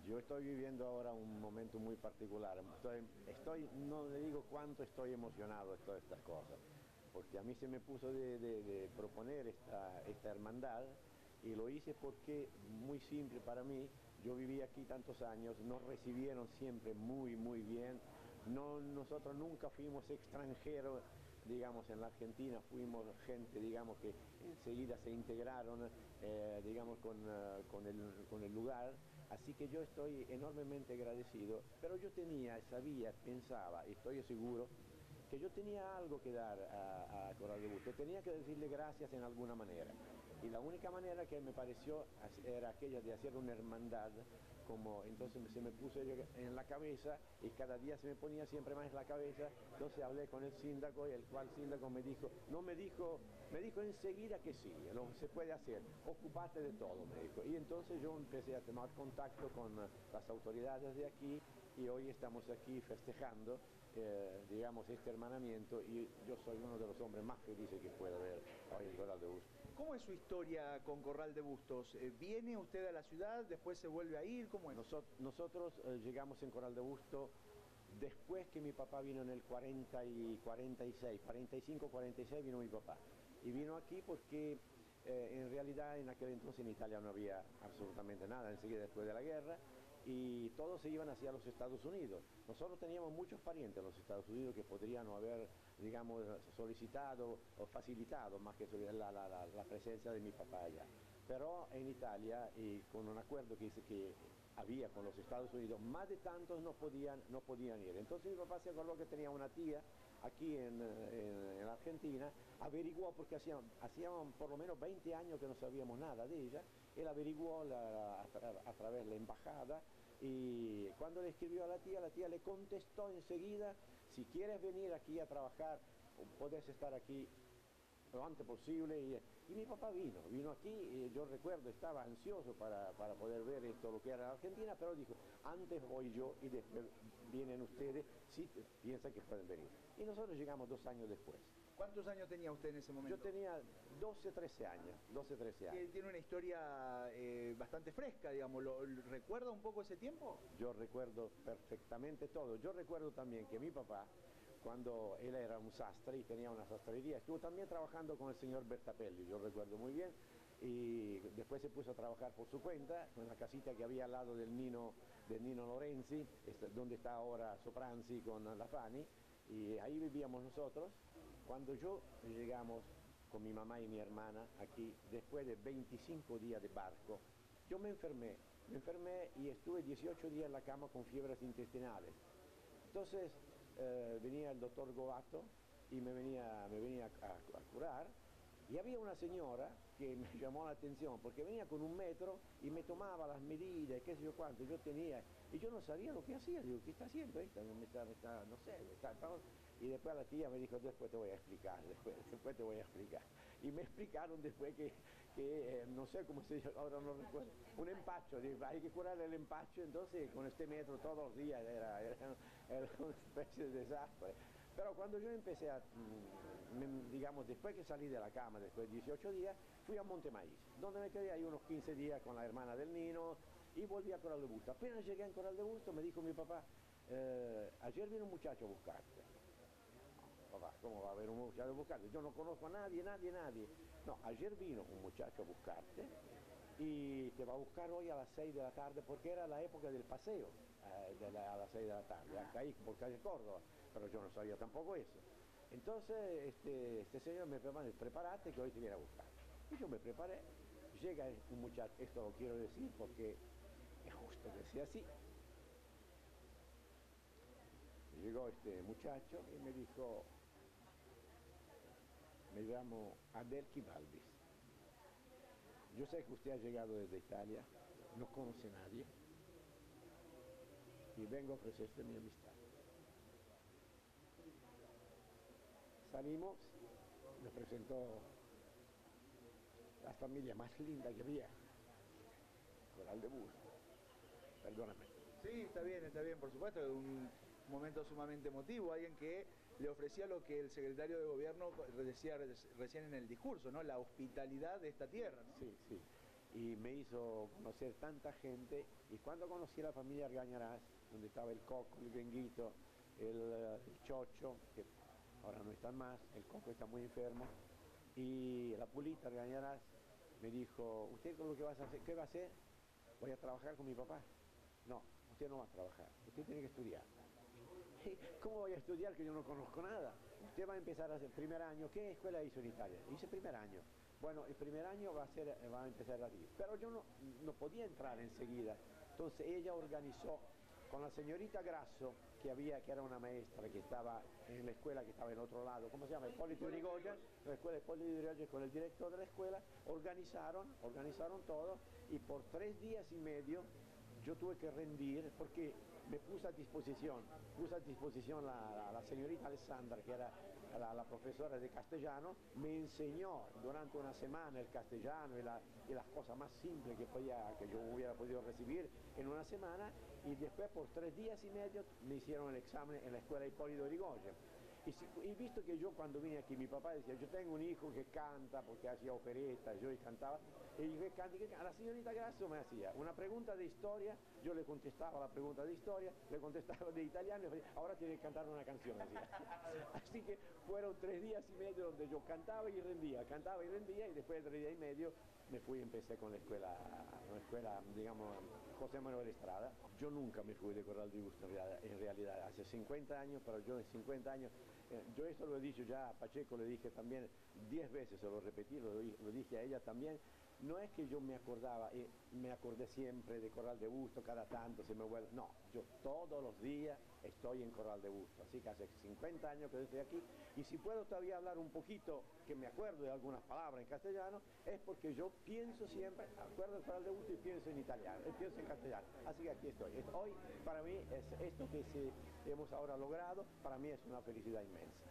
Yo estoy viviendo ahora un momento muy particular. No le digo cuánto estoy emocionado de todas estas cosas, porque a mí se me puso de proponer esta hermandad y lo hice porque, muy simple para mí, yo viví aquí tantos años, nos recibieron siempre muy, muy bien. No, nosotros nunca fuimos extranjeros, digamos, en la Argentina, fuimos gente, digamos, que enseguida se integraron, digamos, con el lugar. Así que yo estoy enormemente agradecido, pero yo sabía, pensaba, y estoy seguro, que yo tenía algo que dar a Corral de Bustos, tenía que decirle gracias en alguna manera. Y la única manera que me pareció era aquella de hacer una hermandad, como entonces se me puso en la cabeza y cada día se me ponía siempre más en la cabeza. Entonces hablé con el síndaco y el cual síndaco me dijo, me dijo enseguida que sí, se puede hacer, ocupate de todo, me dijo. Y entonces yo empecé a tomar contacto con las autoridades de aquí y hoy estamos aquí festejando, digamos, este hermanamiento, y yo soy uno de los hombres más felices que puede haber hoy en Corral de Bustos. ¿Cómo es su historia con Corral de Bustos? ¿Viene usted a la ciudad, después se vuelve a ir? ¿Cómo es? Nosotros llegamos en Corral de Bustos después que mi papá vino en el 40 y 46, 45, 46 vino mi papá. Y vino aquí porque en realidad en aquel entonces en Italia no había absolutamente nada, enseguida después de la guerra, y todos se iban hacia los Estados Unidos. Nosotros teníamos muchos parientes en los Estados Unidos que podrían haber, digamos, solicitado o facilitado más que la presencia de mi papá allá. Pero en Italia, y con un acuerdo que había con los Estados Unidos, más de tantos no podían ir. Entonces mi papá se acordó que tenía una tía aquí en Argentina, averiguó, porque hacían por lo menos 20 años que no sabíamos nada de ella. Él averiguó a través de la embajada, y cuando le escribió a la tía le contestó enseguida: si quieres venir aquí a trabajar, podés estar aquí lo antes posible. Y mi papá vino aquí, y yo recuerdo, estaba ansioso para poder ver esto, lo que era la Argentina, pero dijo: antes voy yo y después vienen ustedes, si piensan que pueden venir. Y nosotros llegamos 2 años después. ¿Cuántos años tenía usted en ese momento? Yo tenía 12, 13 años. Tiene una historia bastante fresca, digamos. ¿Recuerda un poco ese tiempo? Yo recuerdo perfectamente todo. Yo recuerdo también que mi papá, cuando él era un sastre y tenía una sastrería, estuvo también trabajando con el señor Bertapelli, yo recuerdo muy bien, y después se puso a trabajar por su cuenta, en la casita que había al lado del Nino Lorenzi, donde está ahora Sopranzi con la Fani, y ahí vivíamos nosotros. Cuando llegamos con mi mamá y mi hermana aquí, después de 25 días de barco, yo me enfermé y estuve 18 días en la cama con fiebres intestinales. Entonces venía el doctor Govato y me venía a curar, y había una señora que me llamó la atención porque venía con 1 metro y me tomaba las medidas, qué sé yo cuánto yo tenía, y yo no sabía lo que hacía. Digo, ¿qué está haciendo esta? No sé, y después la tía me dijo: después te voy a explicar, después te voy a explicar. Y me explicaron después que no sé cómo se llama, ahora no recuerdo, un empacho, hay que curar el empacho. Entonces con este metro todos los días era una especie de desastre. Pero cuando yo empecé digamos, después que salí de la cama, después de 18 días, fui a Montemaíz, donde me quedé ahí unos 15 días con la hermana del Nino, y volví a Corral de Bustos. Apenas llegué a Corral de Bustos, me dijo mi papá: ayer vino un muchacho a buscarte. Papá, ¿cómo va a haber un muchacho a buscarte? Yo no conozco a nadie. No, ayer vino un muchacho a buscarte y te va a buscar hoy a las 6 de la tarde, porque era la época del paseo, a las 6 de la tarde, acá ahí por calle Córdoba, pero yo no sabía tampoco eso. Entonces este señor me preparó: prepárate que hoy te viene a buscar. Y yo me preparé. Llega un muchacho, esto lo quiero decir porque es justo que sea así. Llegó este muchacho y me dijo: me llamo Adelchi Balbis. Yo sé que usted ha llegado desde Italia, no conoce a nadie, y vengo a ofrecerte mi amistad. Salimos, me presentó la familia más linda que había, Corral de Bustos. Perdóname. Sí, está bien, por supuesto, es un momento sumamente emotivo, alguien que le ofrecía lo que el secretario de gobierno decía recién en el discurso, ¿no? La hospitalidad de esta tierra, ¿no? Sí, sí. y me hizo conocer tanta gente. Y cuando conocí a la familia Argañarás, donde estaba el Coco, el Benguito, el Chocho, que ahora no están más, el Coco está muy enfermo, y la Pulita Argañarás me dijo, ¿usted con lo que va a hacer? ¿Qué va a hacer? Voy a trabajar con mi papá. No, usted no va a trabajar, usted tiene que estudiar. ¿Cómo voy a estudiar que yo no conozco nada? Usted va a empezar a hacer primer año. ¿Qué escuela hizo en Italia? Hice primer año. Bueno, el primer año va a empezar aquí. Pero yo no podía entrar enseguida. Entonces ella organizó con la señorita Grasso, que era una maestra que estaba en la escuela que estaba en otro lado, ¿cómo se llama? Hipólito Yrigoyen, la escuela de Hipólito Yrigoyen, con el director de la escuela, organizaron todo, y por 3 días y medio yo tuve que rendir porque me puso a disposición la señorita Alessandra, que era la profesora de castellano, me enseñó durante una semana el castellano y las cosas más simples que yo hubiera podido recibir en una semana, y después por 3 días y medio me hicieron el examen en la escuela Hipólito Yrigoyen. Y visto que yo cuando vine aquí, mi papá decía, yo tengo un hijo que canta, porque hacía operetas, yo cantaba, y que canta, la señorita Grasso me hacía una pregunta de historia, yo le contestaba la pregunta de historia, le contestaba de italiano, y decía, ahora tiene que cantar una canción, decía. Así que fueron 3 días y medio donde yo cantaba y rendía, y después de 3 días y medio me fui y empecé con la escuela, digamos, José Manuel Estrada. Yo nunca me fui de Corral de Gusto en realidad, hace 50 años, pero yo en 50 años, yo esto lo he dicho ya a Pacheco, le dije también 10 veces, se lo repetí, lo dije a ella también. No es que yo me acordé siempre de Corral de Busto, cada tanto se me vuelve, no, yo todos los días estoy en Corral de Busto, así que hace 50 años que estoy aquí, y si puedo todavía hablar un poquito, que me acuerdo de algunas palabras en castellano, es porque yo pienso siempre, acuerdo de Corral de Busto y pienso en italiano, pienso en castellano, así que aquí estoy. Hoy para mí es esto que hemos ahora logrado, para mí es una felicidad inmensa.